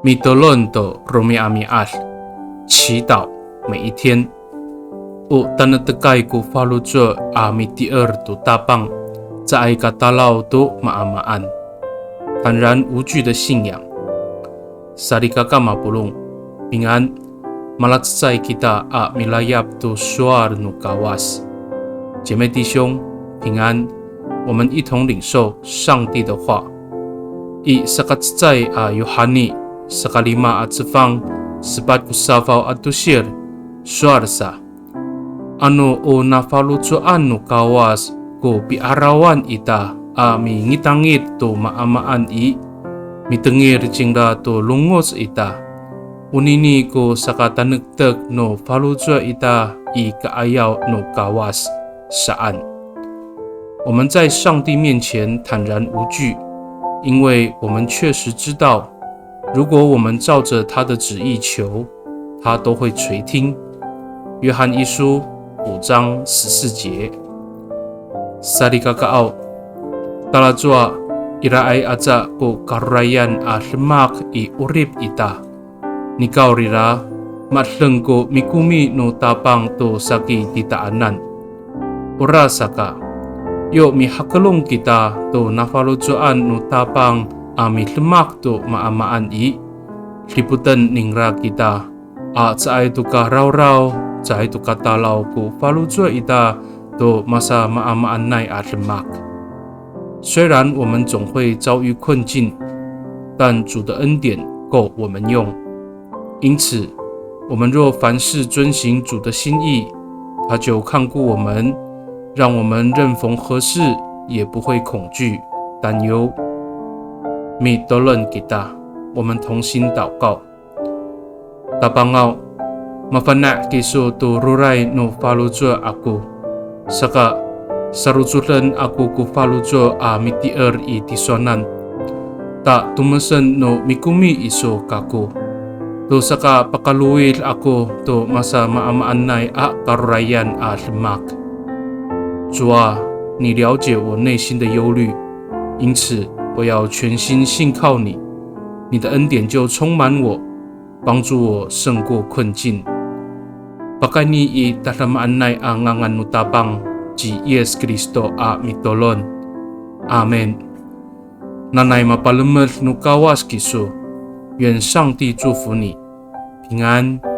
米德伦的罗米阿米阿，祈祷每一天。O tanah tekai ku falu jua ami tier tu tabang， 在kata lau tu maamaan， 坦然无惧的信仰。Sarikaka mapulung， 平安。Malatsai kita a milayap tu suar nu kawas， 姐妹弟兄，平安。我们一同领受上帝的话。I sakatsai a Yohani。Sakalima at sefang sebat kusavaw at tusir suarsa ano o nafalutuan no kawas ko piarawan ita mi ngitangit to maamaan i mitengir jingda to lungos ita unini ko sakatanagtag no falutua ita i kaayaw no kawas saan。 我们在上帝面前坦然无惧，因为我们确实知道，如果我们照着他的旨意求，他都会垂听。约翰一书5章14节。Sarikakaw talajua iraay aja ko karayan a lemak i urip ita nikaw rira matleng ko mikumi no tapang to saki titaanan ora saka yo mihakalong kita to nafalujuan no tapang ami lemak to maamaan i liputan ningra kita a caay to ka raw-raw caay to ka talaw ko falujua ita to masa maamaan nay a lemak。 虽然我们总会遭遇困境，但主的恩典够我们用。因此，我们若凡事遵行主的心意，他就看顾我们，让我们任逢何事也不会恐惧担忧。Mi tolong kita， 我们同心祷告。Tapangau mafana kiso to ruray no falujua aku saka sarujulan aku ku falujua a mitier i tisonan ta tumesen no mikumi iso kaku to saka pakaluil aku to masa maamaanay a karurayan a lemak。 主啊，你了解我内心的忧虑，因此我要全心信靠你，你的恩典就充满我，帮助我胜过困境。Pakani i tatamaanay ang ngangan nutabang ji Yesus Kristo a mitolon. Amen。 Nanay mapalemel nukawas kiso， 愿上帝祝福你，平安。